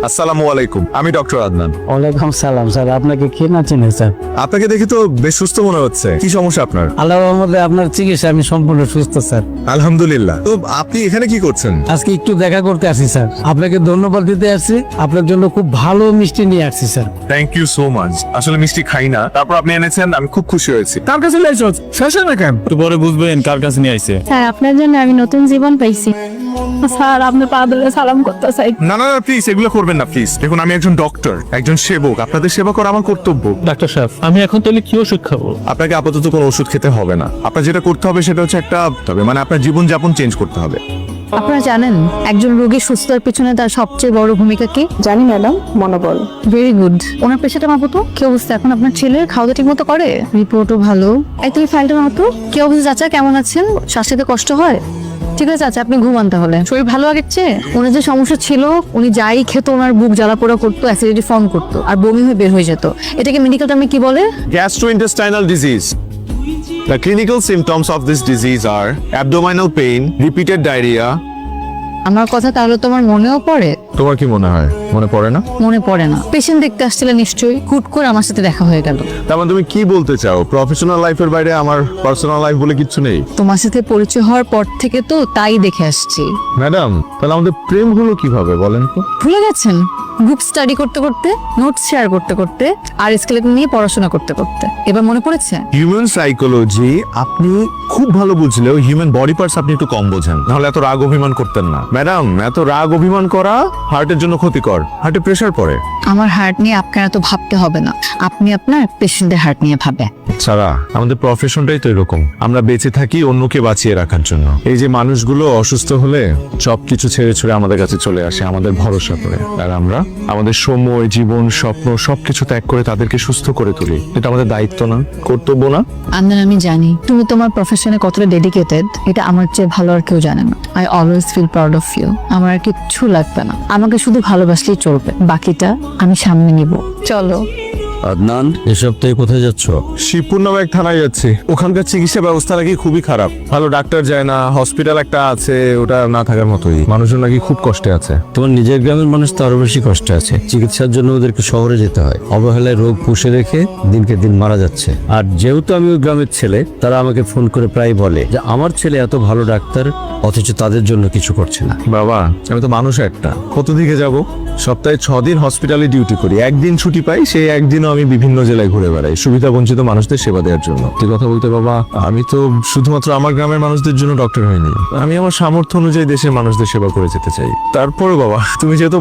আসসালামু আলাইকুম, আমি ডক্টর আদনান। ওয়ালাইকুম সালাম স্যার, আপনাকে কে না চিনে স্যার? আপনাকে দেখে তো বেশ সুস্থ মনে হচ্ছে। কি সমস্যা আপনার? আল্লাহর রহমতে আপনার চিকিৎসা আমি সম্পূর্ণ সুস্থ স্যার। আলহামদুলিল্লাহ। তো আপনি এখানে কি করছেন? আজকে একটু দেখা করতে আসি স্যার, আপনাকে ধন্যবাদ দিতে আসছি। আপনার জন্য খুব ভালো মিষ্টি নিয়ে আসছি sir. Thank you so much. আসলে মিষ্টি খাই না, তারপর আপনি এনেছেন, আমি খুব খুশি হয়েছি। কার কাছে লাইছো শেষ না কেন? একটু পরে বুঝবেন কার কাছে নিয়ে আইছে। স্যার আপনার জন্য আমি নতুন জীবন পাইছি। স্যার আপনি পা ধরে সালাম করতে চাই। না না প্লিজ এগুলো করবেন না প্লিজ। দেখুন আমি একজন ডক্টর, একজন সেবক, আপনাদের সেবা করা আমার কর্তব্য। ডাক্তার সাহেব, আমি এখন তাহলে কি ওষুধ খাবো? আপনাকে আপাতত কোনো ওষুধ খেতে হবে না। আপনার যেটা করতে হবে সেটা হচ্ছে মানে আপনার জীবন যাপন চেঞ্জ করতে হবে। আপনারা জানেন একজন রোগী সুস্থ হওয়ার পিছনে তার সবচেয়ে বড় ভূমিকা কি? জানি ম্যাডাম, মনোবল। Very good. ওনার পেশাটা মাপতো। কি অবস্থা এখন আপনার ছেলের? খাওয়া দাওয়া ঠিক মতো করে? রিপোর্টও ভালো। তুমি ফাইলটা মাপতো। কি অবস্থা চাচা, কেমন আছেন? শ্বাস নিতে কষ্ট হয়? ঠিক আছে চাচা, আপনি ঘুমান তাহলে। শরীর ভালো আগের চেয়ে? ওনার যে সমস্যা ছিল, উনি যাই খেত ওনার বুক জ্বালা পোড়া করতো, অ্যাসিডিটি ফর্ম করতো আর বমি হয়ে বের হয়ে যেত। এটাকে মেডিকেল টার্মে কি বলে? Gastrointestinal disease. The clinical symptoms of this disease are abdominal pain, repeated diarrhea. আমার কথা তাহলে তোমার মনেও পড়ে? তোমার কি মনে হয় মনে পড়ে না? মনে পড়ে না। পেশেন্ট দেখতে আসছিলে নিশ্চয়ই, হুট করে আমার সাথে দেখা হয়ে গেল। তার মানে তুমি কি বলতে চাও প্রফেশনাল লাইফের বাইরে আমার পার্সোনাল লাইফ বলে কিচ্ছু নেই? তোমার সাথে পরিচয় হওয়ার পর থেকে তো তাই দেখে আসছি। ম্যাডাম, তাহলে আমাদের প্রেম হলো কিভাবে বলেন তো? ভুলে গেছেন? গ্রুপ স্টাডি করতে করতে, নোটস শেয়ার করতে করতে আর স্কেলেটন নিয়ে পড়াশোনা করতে করতে এবার মনে পড়েছে? হিউম্যান সাইকোলজি আপনি খুব ভালো বুঝলেও হিউম্যান বডি পার্টস আপনি একটু কম বোঝেন। নাহলে এত রাগ অভিমান করতেন না। ম্যাডাম, এত রাগ অভিমান করা হার্টের জন্য ক্ষতিকর। হার্টে প্রেসার পড়ে। আমার হার্ট নিয়ে আপনার এত ভাবতে হবে না, আপনি আপনার পেশেন্টের হার্ট নিয়ে ভাবে। ছাড়া আমাদের প্রফেশনটাই তো এরকম, আমরা বেঁচে থাকি অন্যকে বাঁচিয়ে রাখার জন্য। এই যে মানুষগুলো অসুস্থ হলে সবকিছু ছেড়ে ছুড়ে আমাদের কাছে চলে আসে আমাদের ভরসা করে, আর আমরা আমাদের সময়, জীবন, স্বপ্ন সবকিছু ত্যাগ করে তাদেরকে সুস্থ করে তুলি। এটা আমাদের দায়িত্ব না, কর্তব্য না? আন্দান, আমি জানি তুমি তোমার প্রফেশনে কতটা ডেডিকেটেড, এটা আমার চেয়ে ভালো আর কেউ জানে না। I always feel proud of you. আমার আর কিচ্ছু লাগবে না, আমাকে শুধু ভালোবাসলেই চলবে, বাকিটা আমি সামনে নিব। চলো। আদনান, এ সপ্তাহে কোথায় যাচ্ছ? শিবপুর নামে এক থানায় যাচ্ছি। ওখানকার চিকিৎসা ব্যবস্থা নাকি খুবই খারাপ, ভালো ডাক্তার যায় না। হসপিটাল একটা আছে, ওটা না থাকার মতোই। মানুষজন নাকি খুব কষ্টে আছে। তোমার নিজের গ্রামের মানুষ তো আরো বেশি কষ্টে আছে। চিকিৎসার জন্য ওদেরকে শহরে যেতে হয়। অবহেলায় রোগ পুষে রেখে দিনকে দিন মারা যাচ্ছে। আর যেহেতু আমি ওই গ্রামের ছেলে, তারা আমাকে ফোন করে প্রায় বলে যে আমার ছেলে এত ভালো ডাক্তার, অথচ তাদের জন্য কিছু করছে না। বাবা, আমি তো মানুষ একটা, কত দিকে যাব? সপ্তাহে 6 দিন হসপিটালে ডিউটি করি, একদিন ছুটি পাই। সেই একদিনও আমি বিভিন্ন জেলায় ঘুরে বেড়াই সুবিধা বঞ্চিত মানুষদের সেবা দেওয়ার জন্য। তুই কথা বলতে বাবা, আমি তো শুধুমাত্র আমার গ্রামের মানুষদের জন্য ডক্টর হইনি, আমি আমার সামর্থ্য অনুযায়ী দেশের মানুষদের সেবা করে যেতে চাই। তারপরে বাবা, তুমি যেহেতু